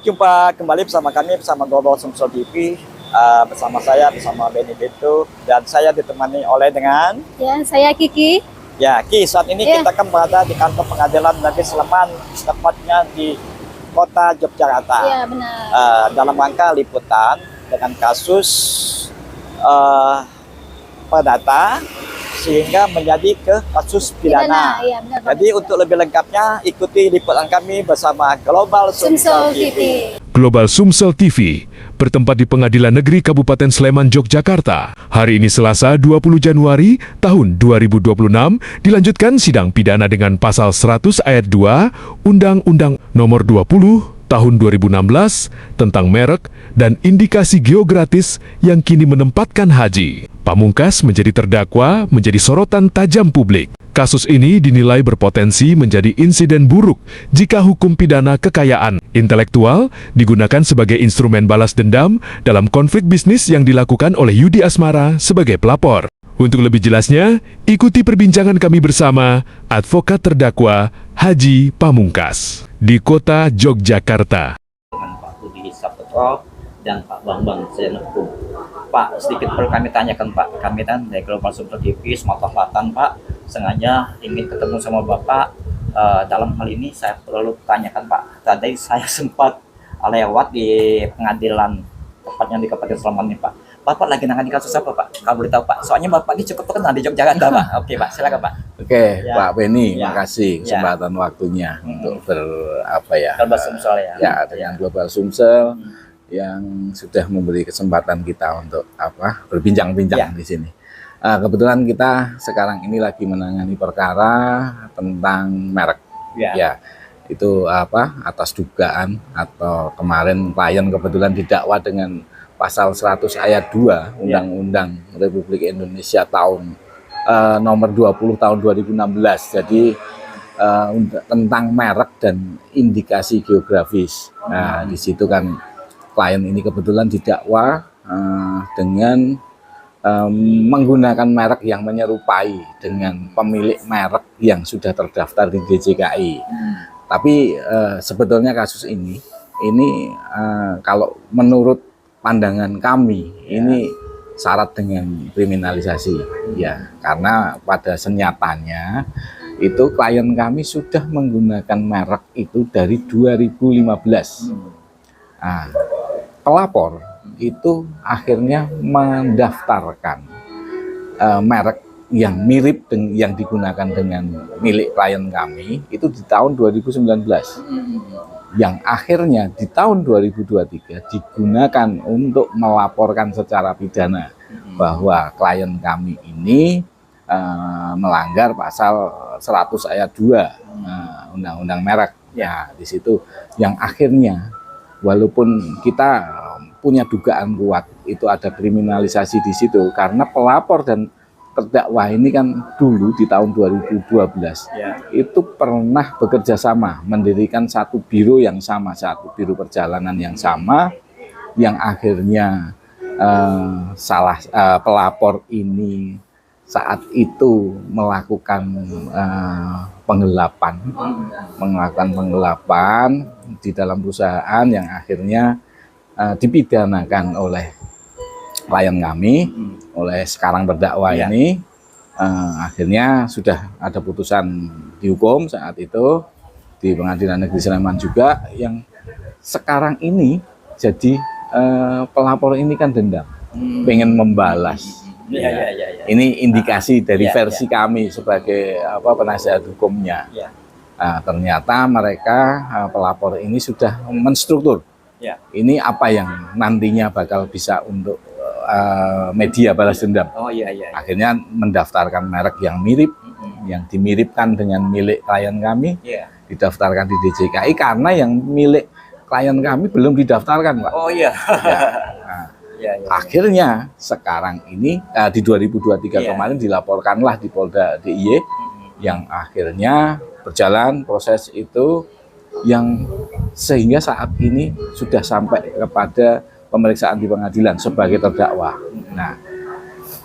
jumpa kembali bersama kami, bersama Global Sumsel TV, bersama saya, bersama Benny Beto, dan saya ditemani oleh dengan... Ya, saya Kiki. Ya, Ki, saat ini kita kan berada di kantor pengadilan Negeri Sleman, tepatnya di kota Yogyakarta. Iya, benar. Dalam rangka liputan dengan kasus perdata, sehingga menjadi ke kasus pidana. Iya, benar. Jadi untuk lebih lengkapnya ikuti liputan kami bersama Global Sumsel TV. Global Sumsel TV bertempat di Pengadilan Negeri Kabupaten Sleman, Yogyakarta. Hari ini Selasa 20 Januari tahun 2026 dilanjutkan sidang pidana dengan pasal 100 ayat 2 Undang-Undang Nomor 20 Tahun 2016 tentang merek dan indikasi geografis yang kini menempatkan Haji Pamungkas menjadi terdakwa menjadi sorotan tajam publik. Kasus ini dinilai berpotensi menjadi insiden buruk jika hukum pidana kekayaan intelektual digunakan sebagai instrumen balas dendam dalam konflik bisnis yang dilakukan oleh Yudi Asmara sebagai pelapor. Untuk lebih jelasnya, ikuti perbincangan kami bersama advokat terdakwa Haji Pamungkas di kota Yogyakarta. Dengan Pak Budi Saputro dan Pak Bambang Sejanekum. Pak, sedikit perlu kami tanyakan Pak. Kami kan dari Global Sumsel TV Sumatera Selatan Pak, sengaja ingin ketemu sama Bapak. Dalam hal ini saya perlu tanyakan Pak. Tadi saya sempat lewat di pengadilan tepatnya di Kabupaten Sleman nih Pak. Bapak lagi nangani kasus apa Pak? Kalau boleh tahu Pak. Soalnya Bapak ini cukup terkenal di Yogyakarta Pak. Oke Pak, silakan Pak. Oke, Ya. Pak Benny, Ya. makasih kesempatan waktunya untuk Global Sumsel ya. ya dengan Global Sumsel yang sudah memberi kesempatan kita untuk berbincang-bincang di sini. Kebetulan kita sekarang ini lagi menangani perkara tentang merek. Ya, itu atas dugaan atau kemarin klien kebetulan didakwa dengan pasal 100 ayat 2 Undang-Undang Republik Indonesia tahun nomor 20 tahun 2016. Jadi tentang merek dan indikasi geografis. Nah, di situ kan klien ini kebetulan didakwa dengan menggunakan merek yang menyerupai dengan pemilik merek yang sudah terdaftar di DJKI. Tapi sebetulnya kasus ini kalau menurut pandangan kami ini syarat dengan kriminalisasi ya, karena pada senyatanya itu klien kami sudah menggunakan merek itu dari 2015. Nah, pelapor itu akhirnya mendaftarkan merek yang mirip dengan yang digunakan dengan milik klien kami itu di tahun 2019. Yang akhirnya di tahun 2023 digunakan untuk melaporkan secara pidana bahwa klien kami ini melanggar pasal 100 ayat 2 Undang-Undang Merek. Ya, di situ yang akhirnya walaupun kita punya dugaan kuat itu ada kriminalisasi di situ karena pelapor dan terdakwa ini kan dulu di tahun 2012 itu pernah bekerja sama mendirikan satu biro yang sama, satu biro perjalanan yang sama, yang akhirnya pelapor ini saat itu melakukan penggelapan di dalam perusahaan yang akhirnya dipidanakan oleh klien kami, oleh sekarang berdakwa ini. Akhirnya sudah ada putusan dihukum saat itu di Pengadilan Negeri Sleman juga, yang sekarang ini jadi pelapor ini kan dendam, pengen membalas. Ini indikasi dari versi kami sebagai penasihat hukumnya. Ternyata mereka pelapor ini sudah menstruktur. Ini apa yang nantinya bakal bisa untuk media balas dendam. Akhirnya mendaftarkan merek yang mirip, yang dimiripkan dengan milik klien kami, didaftarkan di DJKI karena yang milik klien kami belum didaftarkan, Pak. Akhirnya sekarang ini di 2023 kemarin dilaporkanlah di Polda DIY, yang akhirnya berjalan proses itu yang sehingga saat ini sudah sampai kepada pemeriksaan di pengadilan sebagai terdakwa. Nah,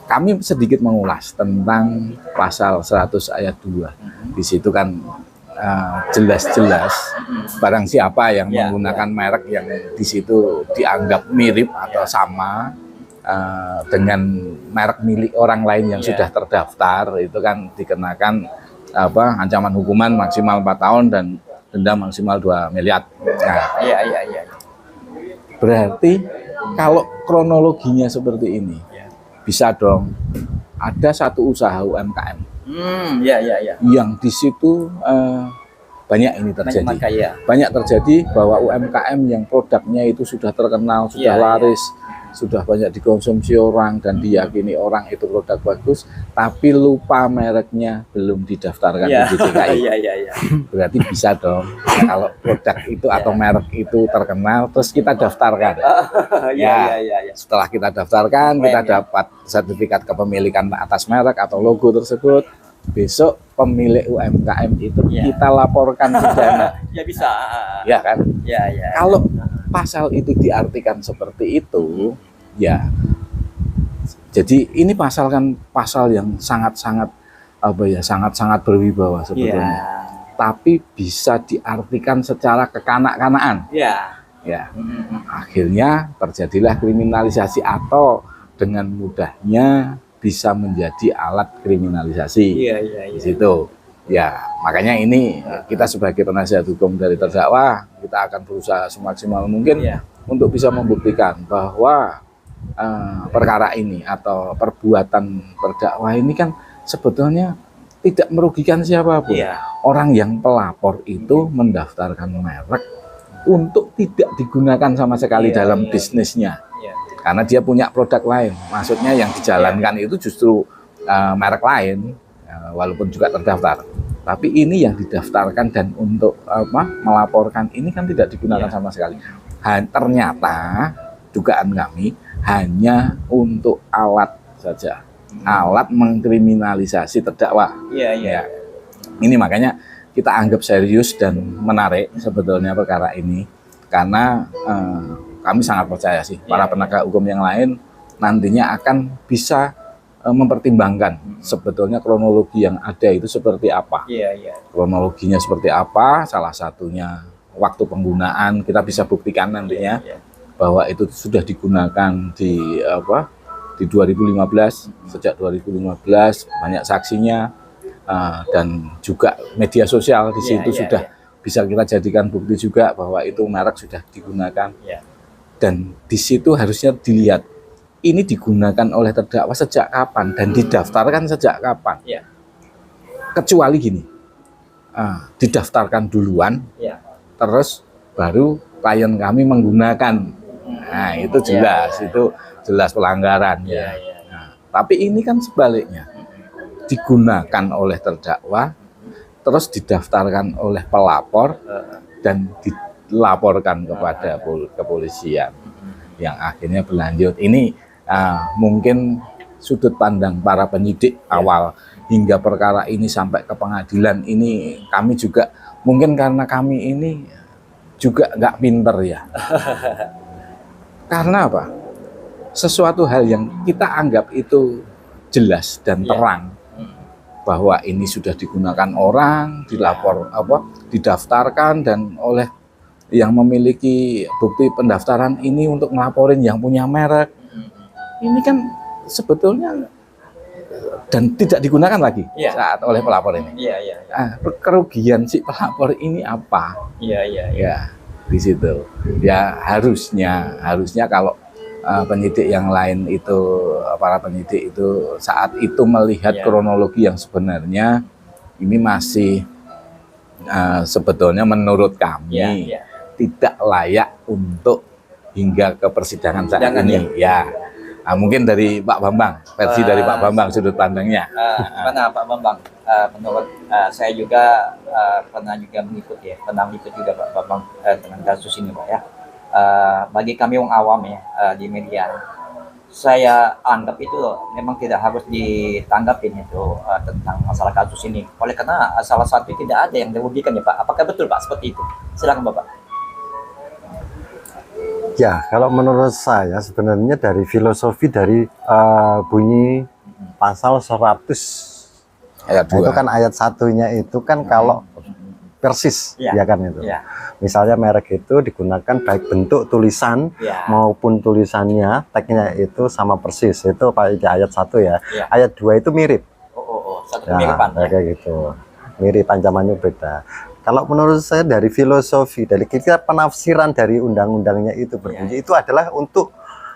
kami sedikit mengulas tentang pasal 100 ayat 2. Di situ kan jelas-jelas barang siapa yang Ya, menggunakan merek yang di situ dianggap mirip atau sama dengan merek milik orang lain yang Ya. sudah terdaftar, itu kan dikenakan ancaman hukuman maksimal 4 tahun dan denda maksimal 2 miliar. Nah, Iya. berarti kalau kronologinya seperti ini, bisa dong ada satu usaha UMKM Iya. yang di situ banyak ini terjadi. Makanya. Banyak terjadi bahwa UMKM yang produknya itu sudah terkenal, sudah Iya, laris, sudah banyak dikonsumsi orang dan diyakini orang itu produk bagus, tapi lupa mereknya belum didaftarkan Iya. di DJKI. Iya. Berarti bisa dong kalau produk itu atau merek itu terkenal terus kita daftarkan. Iya. Setelah kita daftarkan, kita Keren, ya. dapat sertifikat kepemilikan atas merek atau logo tersebut. Besok pemilik UMKM itu Ya. kita laporkan pidana, Ya bisa. ya kan? Ya. Kalau pasal itu diartikan seperti itu, ya. Jadi ini pasal kan pasal yang sangat-sangat sangat-sangat berwibawa Iya. sebetulnya. Tapi bisa diartikan secara kekanak-kanaan. Iya. Ya, akhirnya terjadilah kriminalisasi atau dengan mudahnya bisa menjadi alat kriminalisasi Iya. di situ. Ya, makanya ini kita sebagai penasihat hukum dari terdakwa, kita akan berusaha semaksimal mungkin Iya. untuk bisa membuktikan bahwa perkara ini atau perbuatan terdakwa ini kan sebetulnya tidak merugikan siapapun. Iya. Orang yang pelapor itu mendaftarkan merek untuk tidak digunakan sama sekali Iya, dalam iya. bisnisnya, Iya. karena dia punya produk lain. Maksudnya yang dijalankan itu justru merek lain, walaupun juga terdaftar. Tapi ini yang didaftarkan dan untuk melaporkan ini kan tidak digunakan Iya. sama sekali. Ternyata dugaan kami hanya untuk alat saja, alat mengkriminalisasi terdakwa. Iya. Ya. Ini makanya kita anggap serius dan menarik sebetulnya perkara ini, karena kami sangat percaya sih para penegak hukum yang lain nantinya akan bisa mempertimbangkan sebetulnya kronologi yang ada itu seperti apa. Iya. Kronologinya seperti apa, salah satunya waktu penggunaan kita bisa buktikan nantinya Iya. bahwa itu sudah digunakan di 2015, sejak 2015 banyak saksinya. Dan juga media sosial di situ Iya. sudah bisa kita jadikan bukti juga bahwa itu merek sudah digunakan. Iya. Dan di situ harusnya dilihat ini digunakan oleh terdakwa sejak kapan dan didaftarkan sejak kapan. Iya. Kecuali gini, didaftarkan duluan, Iya. terus baru klien kami menggunakan. Nah itu jelas, itu jelas pelanggaran. Iya. Nah, tapi ini kan sebaliknya, digunakan oleh terdakwa, terus didaftarkan oleh pelapor dan dilaporkan kepada kepolisian yang akhirnya berlanjut. Ini mungkin sudut pandang para penyidik awal hingga perkara ini sampai ke pengadilan ini, kami juga mungkin karena kami ini juga nggak pinter ya. Karena apa? Sesuatu hal yang kita anggap itu jelas dan terang, bahwa ini sudah digunakan orang, didaftarkan dan oleh yang memiliki bukti pendaftaran ini untuk ngelaporin yang punya merek. Ini kan sebetulnya dan tidak digunakan lagi saat oleh pelapor ini. Iya. Kerugian si pelapor ini apa? Iya. Ya, di situ. Ya harusnya kalau penyidik yang lain itu, para penyidik itu saat itu melihat kronologi yang sebenarnya ini masih sebetulnya menurut kami tidak layak untuk hingga ke persidangan saat ini. Ya, mungkin dari Pak Bambang, versi dari Pak Bambang sudut pandangnya. Mana Pak Bambang? Menurut saya juga pernah mengikut juga Pak Bambang dengan kasus ini Pak ya. Bagi kami yang awam ya di media, saya anggap itu memang tidak harus ditanggapin itu tentang masalah kasus ini. Oleh karena salah satu tidak ada yang dirugikan ya Pak. Apakah betul Pak seperti itu? Silakan Bapak. Ya, kalau menurut saya sebenarnya dari filosofi dari bunyi pasal 100 Ayat 2. itu kan ayat satunya itu kan kalau persis, Iya. ya kan itu. Ya. Misalnya merek itu digunakan baik bentuk tulisan Ya. maupun tulisannya, tagnya itu sama persis. Itu Pak di ayat 1 ya. Ya. Ayat 2 itu mirip. Satu Ya, kemiripan. kayak gitu. Mirip, ancamannya beda. Kalau menurut saya dari filosofi, dari kita penafsiran dari undang-undangnya itu berbunyi, itu adalah untuk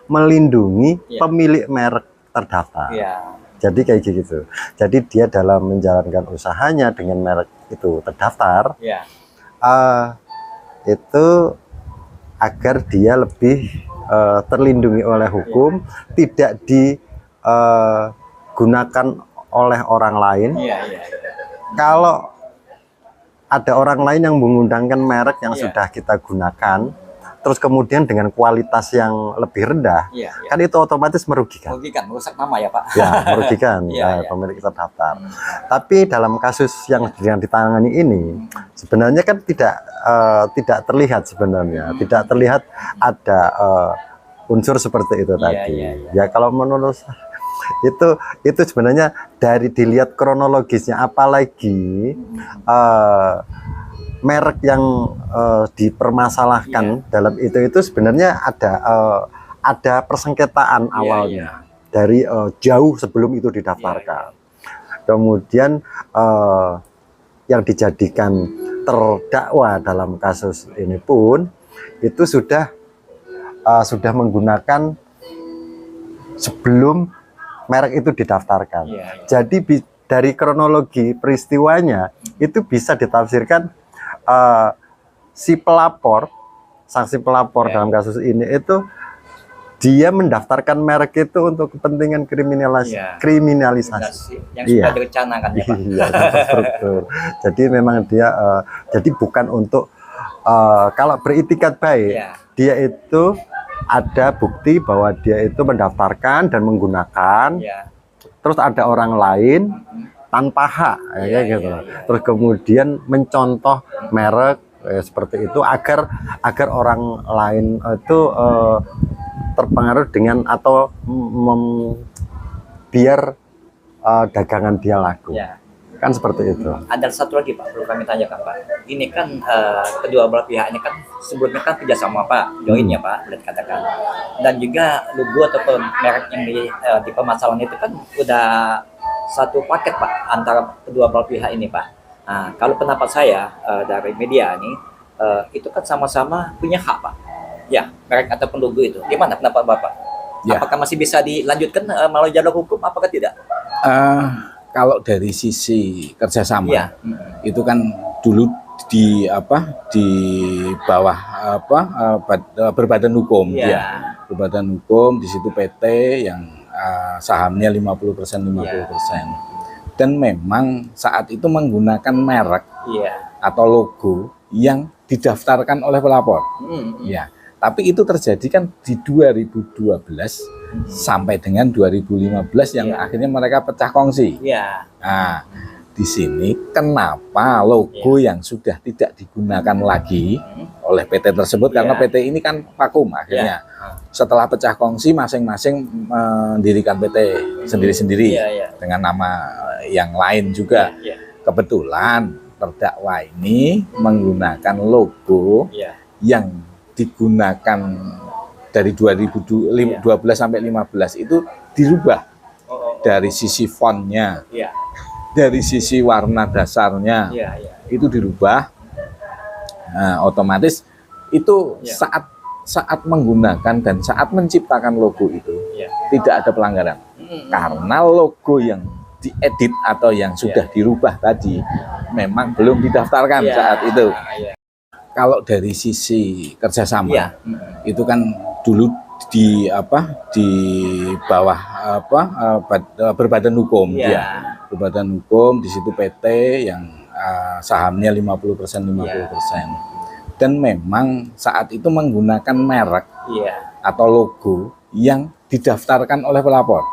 melindungi Ya. pemilik merek terdaftar. Iya. Jadi kayak gitu. Jadi dia dalam menjalankan usahanya dengan merek itu terdaftar, Iya. itu agar dia lebih terlindungi oleh hukum, tidak digunakan oleh orang lain. Iya, iya. Kalau ada orang lain yang mengundangkan merek yang Iya. sudah kita gunakan, terus kemudian dengan kualitas yang lebih rendah, Iya, iya. kan itu otomatis merugikan. Merugikan, merusak nama ya, Pak. Ya, merugikan Iya, iya. pemilik terdaftar. Tapi dalam kasus yang ditangani ini, sebenarnya kan tidak terlihat sebenarnya, tidak terlihat ada unsur seperti itu Iya, tadi. iya, iya. Ya kalau menurut saya, itu sebenarnya dari dilihat kronologisnya, apalagi merek yang dipermasalahkan dalam itu sebenarnya ada persengketaan awalnya dari jauh sebelum itu didaftarkan. Kemudian yang dijadikan terdakwa dalam kasus ini pun itu sudah menggunakan sebelum merek itu didaftarkan. Iya, iya. Jadi dari kronologi peristiwanya itu bisa ditafsirkan si pelapor, saksi pelapor dalam kasus ini itu dia mendaftarkan merek itu untuk kepentingan Iya. kriminalisasi. Yang Iya. sudah direncanakan ya, Pak. Iya, terstruktur. Jadi memang dia jadi bukan untuk kalau beritikat baik, Iya. dia itu ada bukti bahwa dia itu mendaftarkan dan menggunakan, Iya. terus ada orang lain tanpa hak, Iya, kayak gitu. iya, iya. Terus kemudian mencontoh merek seperti itu agar orang lain itu terpengaruh dengan atau biar dagangan dia laku. Iya. Kan seperti itu. Ada satu lagi, Pak, perlu kami tanyakan, Pak. Ini kan kedua belah pihak ini kan sebelumnya kan kerjasama, Pak, join ya, Pak, boleh dikatakan. Dan juga logo ataupun merek yang di permasalahan itu kan udah satu paket, Pak, antara kedua belah pihak ini, Pak. Nah, kalau pendapat saya dari media ini itu kan sama-sama punya hak, Pak. Ya, merek ataupun logo itu. Gimana pendapat Bapak? Ya. Apakah masih bisa dilanjutkan melalui jalur hukum? Apakah tidak? Kalau dari sisi kerjasama, Iya. itu kan dulu di bawah berbadan hukum, Iya. ya, berbadan hukum di situ PT yang sahamnya 50% 50%. Dan memang saat itu menggunakan merek Iya. atau logo yang didaftarkan oleh pelapor. Ya, tapi itu terjadi kan di 2012 sampai dengan 2015 yang Iya. akhirnya mereka pecah kongsi. Iya. Nah, di sini kenapa logo yang sudah tidak digunakan lagi oleh PT tersebut, karena Iya. PT ini kan vakum akhirnya. Setelah pecah kongsi masing-masing mendirikan PT sendiri-sendiri Iya, iya. dengan nama yang lain juga. Iya. Kebetulan terdakwa ini menggunakan logo Iya. yang digunakan dari 2012 sampai 15 itu dirubah dari sisi fontnya, Iya. dari sisi warna dasarnya, Iya, iya. itu dirubah. Nah, otomatis itu Ya. saat menggunakan dan saat menciptakan logo itu Iya. tidak ada pelanggaran, karena logo yang diedit atau yang sudah dirubah tadi memang belum didaftarkan Iya. saat itu. Iya. Kalau dari sisi kerjasama, Iya. itu kan dulu di bawah berbadan hukum, Iya. ya, berbadan hukum di situ PT yang sahamnya 50% 50%. Dan memang saat itu menggunakan merek Iya. atau logo yang didaftarkan oleh pelapor.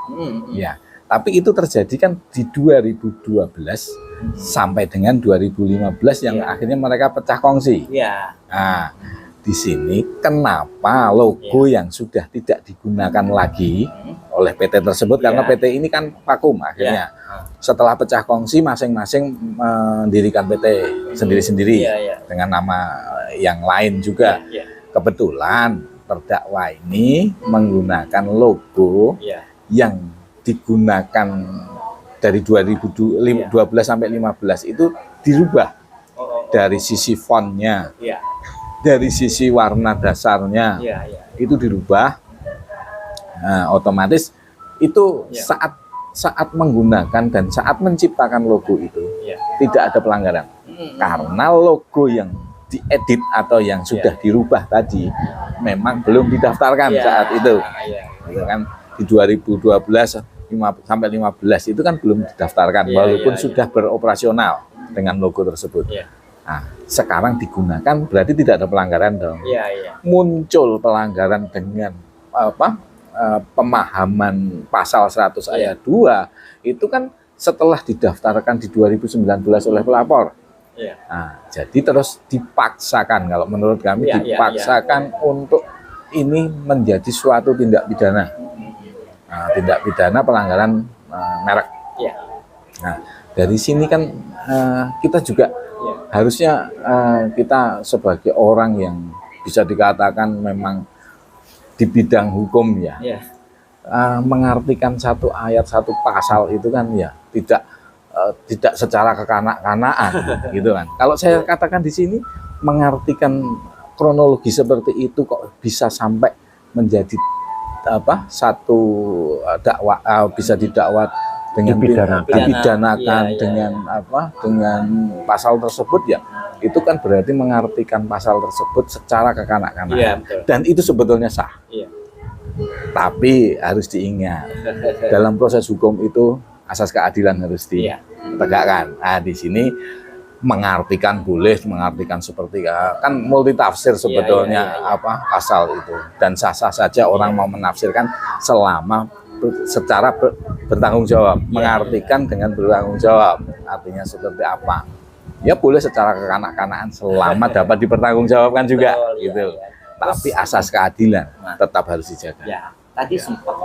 Ya, tapi itu terjadi kan di 2012 sampai dengan 2015 yang Iya. akhirnya mereka pecah kongsi. Iya. Nah, di sini kenapa logo yang sudah tidak digunakan lagi oleh PT tersebut, karena PT ini kan vakum akhirnya. Setelah pecah kongsi, masing-masing mendirikan PT sendiri-sendiri dengan nama yang lain juga. Kebetulan terdakwa ini menggunakan logo yang digunakan dari 2012 sampai 15 itu dirubah dari sisi fontnya, dari sisi warna dasarnya, itu dirubah. Nah, otomatis itu saat menggunakan dan saat menciptakan logo itu tidak ada pelanggaran, karena logo yang diedit atau yang sudah dirubah tadi memang belum didaftarkan saat itu. Gitu kan, di 2012 sampai 15 itu kan belum didaftarkan, walaupun sudah beroperasional dengan logo tersebut. Nah, sekarang digunakan berarti tidak ada pelanggaran dong. Muncul pelanggaran dengan pemahaman pasal 100 ayat 2 itu kan setelah didaftarkan di 2019 oleh pelapor. Nah, jadi terus dipaksakan, kalau menurut kami dipaksakan untuk ini menjadi suatu tindak pidana. Nah, tindak pidana pelanggaran merek. Nah, dari sini kan kita juga harusnya kita sebagai orang yang bisa dikatakan memang di bidang hukum mengartikan satu ayat, satu pasal itu kan tidak secara kekanak-kanaan gitu kan. Kalau saya katakan di sini mengartikan kronologi seperti itu kok bisa sampai menjadi satu dakwa, bisa didakwa dengan dipidanakan dengan dengan pasal tersebut, itu kan berarti mengartikan pasal tersebut secara kekanak-kanaan, dan itu sebetulnya sah. Tapi harus diingat, dalam proses hukum itu asas keadilan harus ditegakkan. Nah, di sini mengartikan boleh, mengartikan seperti kan multi tafsir sebetulnya pasal itu, dan sah-sah saja orang mau menafsirkan selama secara bertanggung jawab, mengartikan dengan bertanggung jawab. Artinya seperti apa? Ya boleh secara kekanak-kanaan selama dapat dipertanggungjawabkan juga, gitu. Tapi asas keadilan tetap harus dijaga. Tadi sempat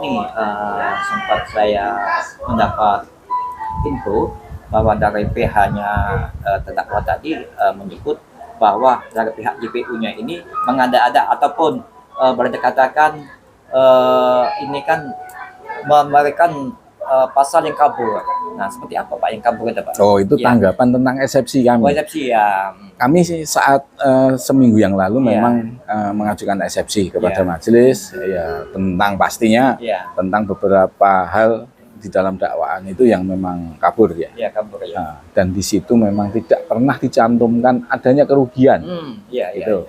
saya mendapat info bahwa dari pihaknya terdakwa tadi menyebut bahwa dari pihak JPU-nya ini mengada-ada ataupun boleh dikatakan ini kan memberikan pasal yang kabur. Nah, seperti apa Pak yang kabur itu Pak? Oh, itu tanggapan tentang eksepsi kami. Eksepsi Kami sih saat seminggu yang lalu memang mengajukan eksepsi kepada majelis tentang pastinya tentang beberapa hal di dalam dakwaan itu yang memang kabur kabur. Nah, dan di situ memang tidak pernah dicantumkan adanya kerugian. Gitu.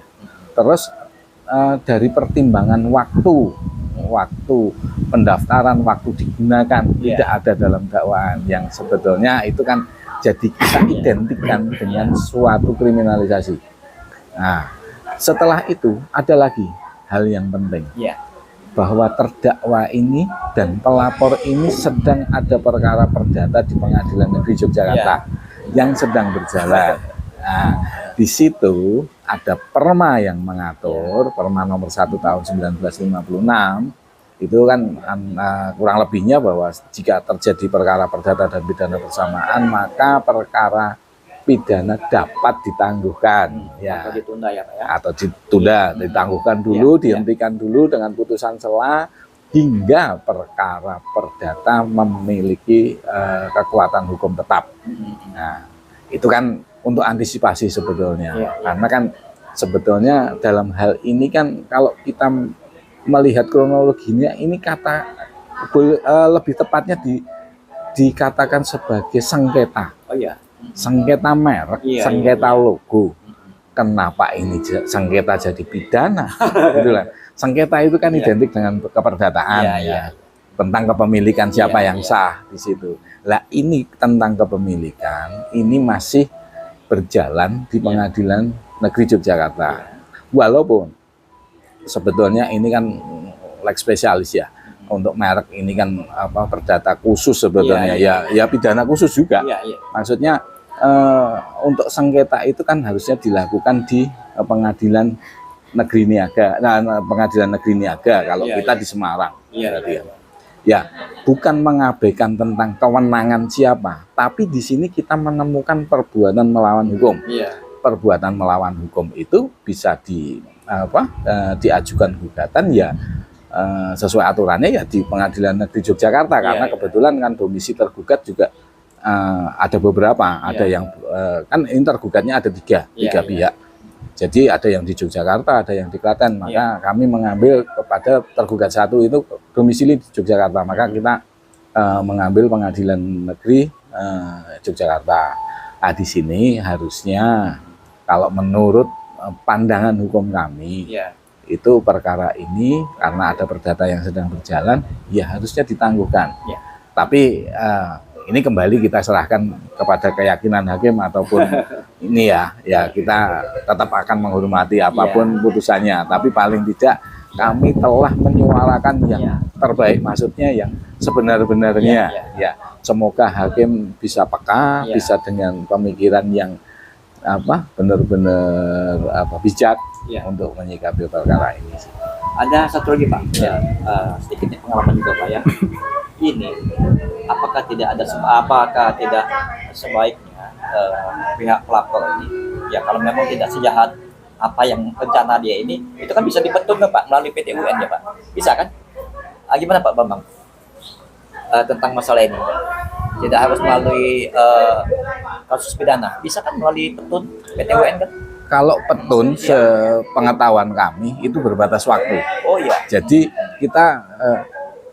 Terus dari pertimbangan waktu pendaftaran, waktu digunakan tidak ada dalam dakwaan, yang sebetulnya itu kan jadi kita identikkan dengan suatu kriminalisasi. Nah, setelah itu ada lagi hal yang penting, bahwa terdakwa ini dan pelapor ini sedang ada perkara perdata di Pengadilan Negeri Yogyakarta yang sedang berjalan. Nah, di situ ada perma yang mengatur, perma nomor 1 tahun 1956, itu kan kurang lebihnya bahwa jika terjadi perkara perdata dan pidana bersamaan, maka perkara pidana dapat ditangguhkan, atau ditunda atau ditunda, ditangguhkan dulu, dihentikan dulu dengan putusan sela hingga perkara perdata memiliki kekuatan hukum tetap. Nah, itu kan untuk antisipasi sebetulnya, karena kan sebetulnya dalam hal ini kan kalau kita melihat kronologinya, ini lebih tepatnya dikatakan sebagai sengketa. Sengketa merek, sengketa logo. Kenapa ini sengketa jadi pidana? Itulah. Sengketa itu kan identik dengan keperdataan, tentang kepemilikan siapa yang sah di situ. Lah, ini tentang kepemilikan ini masih berjalan di Pengadilan Negeri Yogyakarta. Walaupun sebetulnya ini kan lex spesialis untuk merek ini kan perdata khusus sebetulnya, ya pidana khusus juga. Maksudnya untuk sengketa itu kan harusnya dilakukan di Pengadilan negeri Niaga, pengadilan negeri Niaga kalau Iya, kita iya. di Semarang. Iya, Berarti ya. Ya, bukan mengabaikan tentang kewenangan siapa, tapi di sini kita menemukan perbuatan melawan hukum. Iya. Perbuatan melawan hukum itu bisa diajukan gugatan ya sesuai aturannya ya di Pengadilan Negeri Yogyakarta, karena iya. kebetulan kan domisi tergugat juga ada beberapa, ada Iya. yang kan ini tergugatnya ada tiga Iya. pihak. Jadi ada yang di Yogyakarta, ada yang di Klaten, maka kami mengambil kepada tergugat satu itu domisili di Yogyakarta, maka kita mengambil Pengadilan Negeri Yogyakarta. Nah, di sini harusnya kalau menurut pandangan hukum kami, Iya. itu perkara ini karena ada perdata yang sedang berjalan, ya harusnya ditangguhkan. Iya. Tapi ini kembali kita serahkan kepada keyakinan hakim ataupun ini ya kita tetap akan menghormati apapun putusannya. Tapi paling tidak kami telah menyuarakan yang terbaik, maksudnya yang sebenar-benarnya. Ya, semoga hakim bisa peka, bisa dengan pemikiran yang benar-benar bijak untuk menyikapi perkara ini. Ada satu lagi Pak, sedikitnya pengalaman juga Pak ya. Ini apakah tidak sebaiknya pihak pelapor ini ya kalau memang tidak sejahat apa yang rencana dia ini, itu kan bisa dipetun Pak melalui PT UN ya Pak, bisa kan? Gimana Pak Bambang tentang masalah ini? Tidak harus melalui kasus pidana, bisa kan melalui petun PT UN kan? Kalau petun sepengetahuan kami itu berbatas waktu. Oh iya. Jadi kita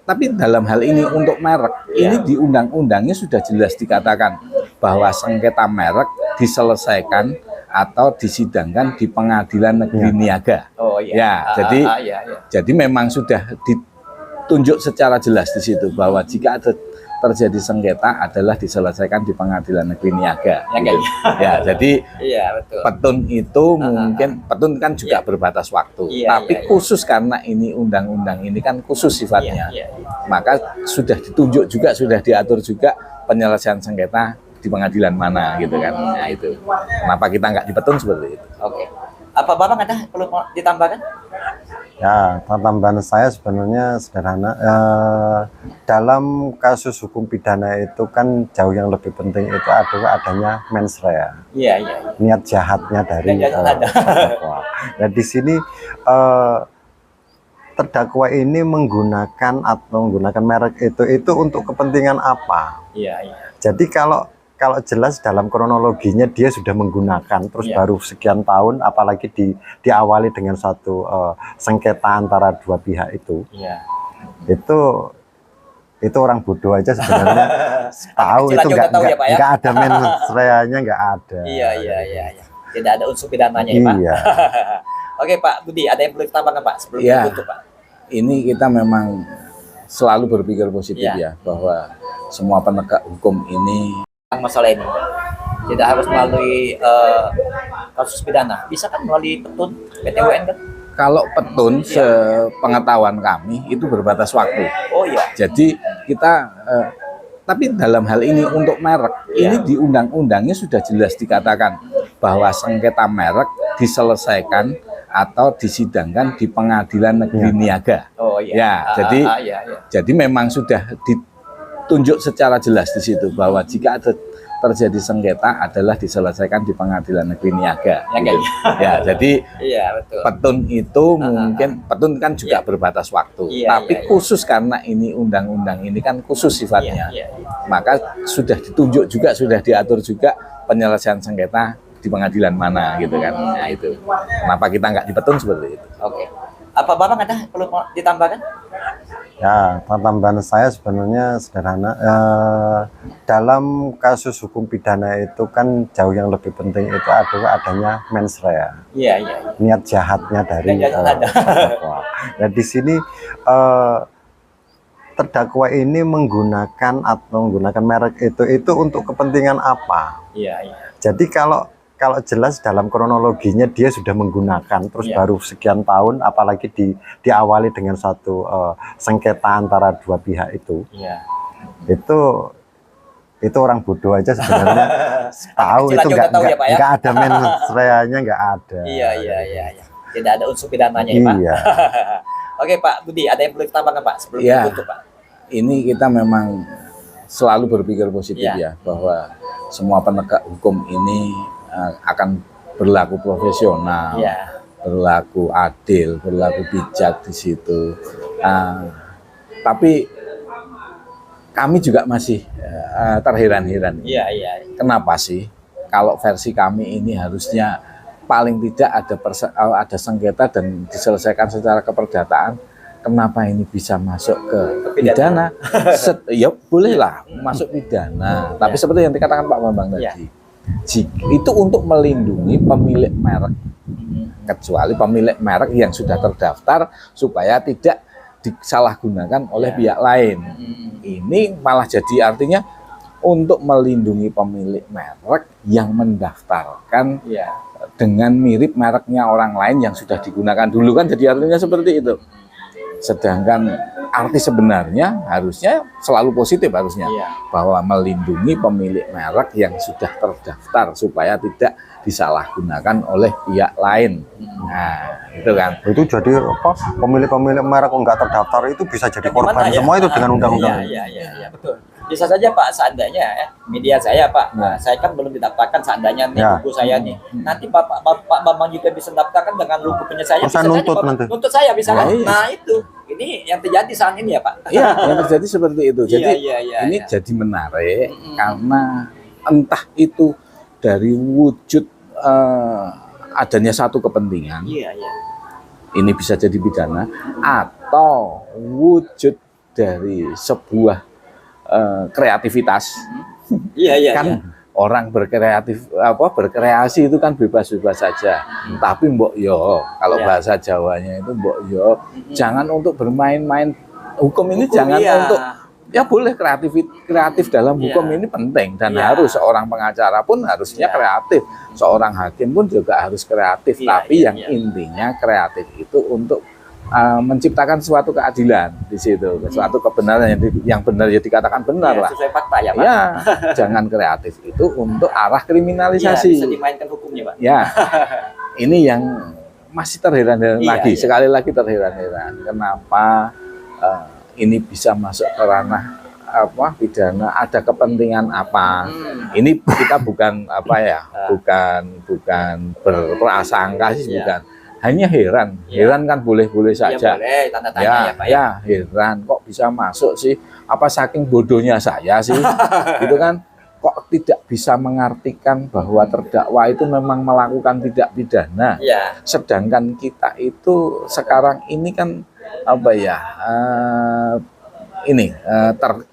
tapi dalam hal ini untuk merek, ini di undang-undangnya sudah jelas dikatakan bahwa sengketa merek diselesaikan atau disidangkan di Pengadilan Negeri Niaga. Oh iya. Ya, jadi memang sudah ditunjuk secara jelas di situ bahwa jika ada terjadi sengketa adalah diselesaikan di Pengadilan Negeri Niaga. Gitu. Ya, jadi betul. petun itu mungkin petun kan juga berbatas waktu. Tapi khusus karena ini undang-undang ini kan khusus sifatnya. Maka sudah ditunjuk juga, sudah diatur juga penyelesaian sengketa di pengadilan mana gitu kan. Nah itu. Kenapa kita nggak dipetun seperti itu? Oke. Apa Bapak ada perlu ditambahkan? Ya, tambahan saya sebenarnya sederhana. Dalam kasus hukum pidana itu kan jauh yang lebih penting itu adalah adanya mens rea. Iya. Niat jahatnya dari terdakwa. Nah, di sini terdakwa ini menggunakan merek itu untuk kepentingan apa? Iya. Jadi kalau jelas dalam kronologinya dia sudah menggunakan terus baru sekian tahun, apalagi diawali dengan satu sengketa antara dua pihak itu. Itu orang bodoh aja sebenarnya tahu itu nggak ada mens rea-nya, nggak ada. Iya. Tidak ada unsur pidananya ya Pak. Iya. Oke Pak Budi, ada yang perlu ditambahkan Pak sebelum ditutup Pak? Ini kita memang selalu berpikir positif ya bahwa semua penegak hukum ini masalah ini tidak harus melalui kasus pidana, bisa kan melalui petun PT UN kan? Kalau petun sepengetahuan kami itu berbatas waktu. Oh iya. Jadi kita tapi dalam hal ini untuk merek ini di undang-undangnya sudah jelas dikatakan bahwa sengketa merek diselesaikan atau disidangkan di Pengadilan Negeri Niaga. Oh iya. Jadi memang sudah ditunjuk secara jelas di situ bahwa jika ada terjadi sengketa adalah diselesaikan di Pengadilan Negeri Niaga. Gitu. Jadi betul. petun itu mungkin petun kan juga berbatas waktu. Tapi khusus karena ini undang-undang ini kan khusus sifatnya. Maka sudah ditunjuk juga, sudah diatur juga penyelesaian sengketa di pengadilan mana gitu kan. Nah itu. Kenapa kita nggak dipetun seperti itu? Oke. Apa Bapak ada perlu ditambahkan? Ya, tambahan saya sebenarnya sederhana. Dalam kasus hukum pidana itu kan jauh yang lebih penting itu adalah adanya mens rea. Iya. Niat jahatnya dari terdakwa. Nah, di sini terdakwa ini menggunakan merek itu untuk kepentingan apa? Iya. Jadi kalau jelas dalam kronologinya dia sudah menggunakan terus baru sekian tahun, apalagi diawali dengan satu sengketa antara dua pihak itu. Itu orang bodoh aja sebenarnya tahu itu nggak ada mens rea-nya, nggak ada. Iya. Tidak ada unsur pidananya ya Pak. Iya. Oke Pak Budi, ada yang perlu ditambahkan Pak sebelum Iya. ditutup Pak? Ini kita memang selalu berpikir positif Ya. ya, bahwa semua penegak hukum ini akan berlaku profesional, Iya. berlaku adil, berlaku bijak di situ. Tapi kami juga masih terheran-heran. Iya, iya. Kenapa sih kalau versi kami ini harusnya paling tidak ada sengketa dan diselesaikan secara keperdataan? Kenapa ini bisa masuk ke pidana? Ya bolehlah masuk pidana. Tapi seperti yang dikatakan Pak Bambang tadi, itu untuk melindungi pemilik merek, kecuali pemilik merek yang sudah terdaftar supaya tidak disalahgunakan oleh pihak lain. Ini malah jadi artinya untuk melindungi pemilik merek yang mendaftarkan dengan mirip mereknya orang lain yang sudah digunakan dulu, kan jadi artinya seperti itu. Sedangkan arti sebenarnya harusnya selalu positif harusnya, bahwa melindungi pemilik merek yang sudah terdaftar supaya tidak disalahgunakan oleh pihak lain. Nah, itu kan. Itu jadi apa? Pemilik-pemilik merek nggak terdaftar itu bisa jadi korban semua itu dengan undang-undang. Iya, betul. Bisa saja Pak, seandainya media saya Pak, saya kan belum didaftarkan, seandainya nih buku saya nih, nanti Bapak Bambang juga bisa daftarkan dengan logo punya saya, bisa nuntut saja nuntut saya bisa kan? Nah itu, ini yang terjadi saat ini ya Pak. Iya, yang terjadi seperti itu. Jadi ini iya. jadi menarik karena entah itu dari wujud adanya satu kepentingan, ini bisa jadi pidana, atau wujud dari sebuah kreativitas. Kan orang berkreasi itu kan bebas-bebas saja. Tapi mbok yo, kalau bahasa Jawanya itu mbok yo, jangan untuk bermain-main hukum ini, jangan untuk boleh kreatif dalam hukum ini penting dan harus seorang pengacara pun harusnya kreatif, seorang hakim pun juga harus kreatif. Tapi yang intinya kreatif itu untuk menciptakan suatu keadilan di situ, suatu kebenaran yang benar ya dikatakan benar lah. Sesuai fakta ya Pak. Ya, jangan kreatif itu untuk arah kriminalisasi. Bisa dimainkan hukumnya Pak. Ya, ini yang masih terheran-heran lagi. Sekali lagi terheran-heran. Kenapa ini bisa masuk ke ranah pidana? Ada kepentingan apa? Ini kita bukan bukan berprasangka sih, bukan. Hanya heran kan boleh-boleh saja. Boleh, tanda tanya ya Pak. Ya, heran kok bisa masuk sih? Apa saking bodohnya saya sih? Gitu kan? Kok tidak bisa mengartikan bahwa terdakwa itu memang melakukan tindak pidana? Sedangkan kita itu sekarang ini kan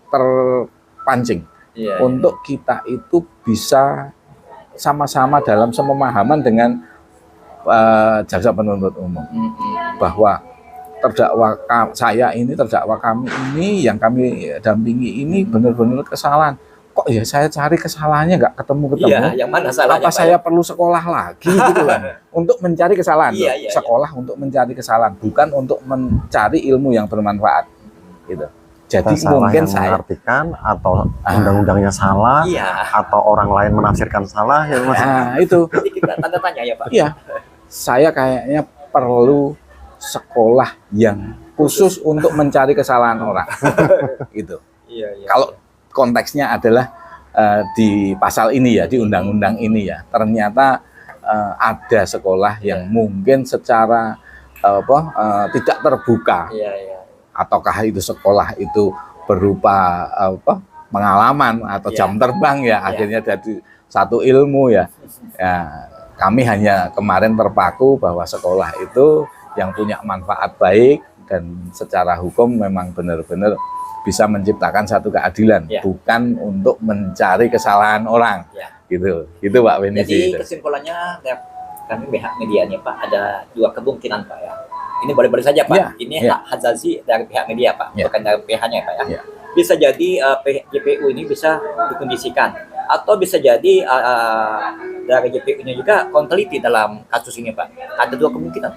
terpancing untuk kita itu bisa sama-sama dalam sepemahaman dengan jaksa penuntut umum, bahwa terdakwa terdakwa kami ini yang kami dampingi ini benar-benar kesalahan. Kok ya saya cari kesalahannya nggak ketemu. Yang mana salahnya? Apa saya perlu sekolah lagi gitu kan untuk mencari kesalahan? Sekolah untuk mencari kesalahan, bukan untuk mencari ilmu yang bermanfaat. Gitu. Jadi mungkin saya mengartikan atau undang-undangnya salah, atau orang lain menafsirkan salah, ya Mas. Itu. Jadi kita tanda tanya ya Pak. Iya. Saya kayaknya perlu sekolah yang khusus untuk mencari kesalahan orang. Gitu. Kalau konteksnya adalah di pasal ini ya, di undang-undang ini ya, ternyata ada sekolah yang mungkin secara tidak terbuka. Ataukah itu sekolah itu berupa pengalaman atau jam terbang ya, akhirnya jadi satu ilmu ya. Kami hanya kemarin terpaku bahwa sekolah itu yang punya manfaat baik dan secara hukum memang benar-benar bisa menciptakan satu keadilan, bukan untuk mencari kesalahan orang. Gitu Pak Benny. Jadi kesimpulannya kami pihak media nih Pak, ada dua kemungkinan Pak ya. Ini boleh-boleh saja Pak. Ini hak asasi dari pihak media Pak, bukan dari pihaknya Pak ya. Bisa jadi JPU ini bisa dikondisikan, atau bisa jadi dari JPU-nya juga konteliti dalam kasus ini Pak. Ada dua kemungkinan.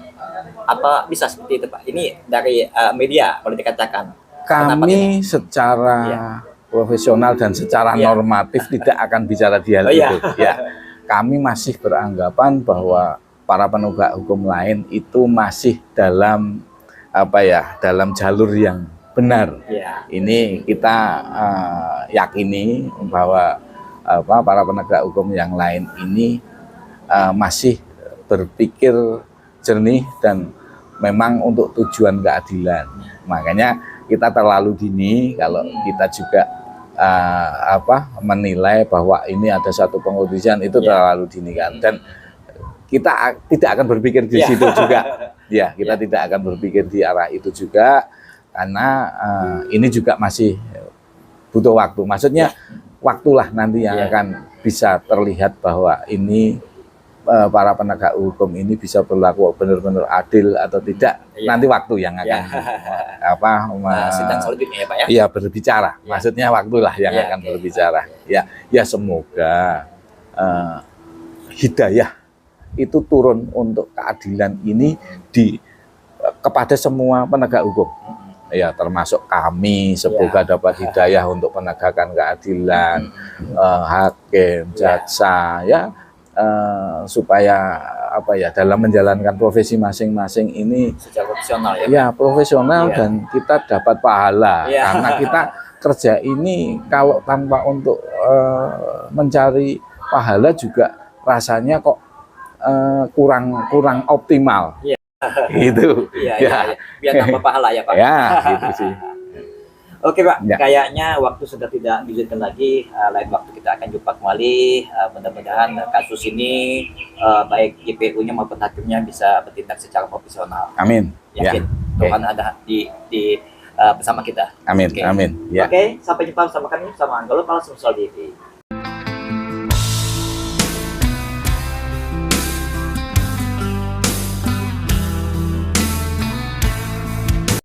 Apa bisa seperti itu Pak? Ini dari media boleh dikatakan. Kami secara profesional dan secara normatif tidak akan bicara di hal itu. Kami masih beranggapan bahwa para penegak hukum lain itu masih dalam dalam jalur yang benar. Ya. Ini kita yakini bahwa para penegak hukum yang lain ini masih berpikir jernih dan memang untuk tujuan keadilan. Makanya kita terlalu dini kalau kita juga menilai bahwa ini ada satu pengkondisian, itu terlalu dini kan. Dan kita tidak akan berpikir di situ juga. Ya, kita tidak akan berpikir di arah itu juga karena ini juga masih butuh waktu. Maksudnya waktulah nanti yang akan bisa terlihat bahwa ini para penegak hukum ini bisa berlaku benar-benar adil atau tidak. Nanti waktu yang akan sidang selanjutnya ya Pak ya. Iya, berbicara. Maksudnya waktulah yang akan berbicara. Ya semoga hidayah itu turun untuk keadilan ini kepada semua penegak hukum. Ya, termasuk kami, semoga dapat hidayah untuk penegakan keadilan, hakim, jaksa, ya, supaya dalam menjalankan profesi masing-masing ini secara profesional ya. Ya, profesional dan kita dapat pahala karena kita kerja ini kalau tanpa untuk mencari pahala juga rasanya kok kurang optimal. Gitu. Iya. Biar tambah pahala ya Pak. Ya, gitu sih. Oke Pak, kayaknya waktu sudah tidak diizinkan lagi. Lain waktu kita akan jumpa kembali. Mudah-mudahan kasus ini baik JPU-nya maupun hakimnya bisa bertindak secara profesional. Amin. Yakin Tuhan ada di bersama kita. Amin. Amin. Oke, sampai jumpa bersama kami, bersama Anggolo Pala Sumsel TV.